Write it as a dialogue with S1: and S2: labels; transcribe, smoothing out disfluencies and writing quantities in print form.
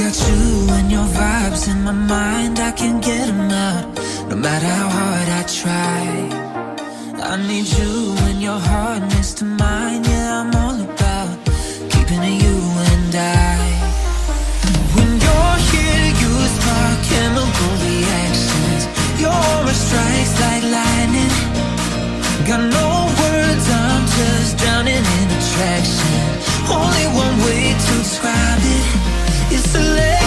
S1: got you and your vibes in my mind, I can't get them out, no matter how hard I try. I need you and your heart next to mine, yeah, I'm all about keeping it you and I. When you're here, you spark chemical reactions. Your aura strikes like lightning. Got no words, I'm just drowning in attraction. Only one way to describe it is to let